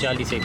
40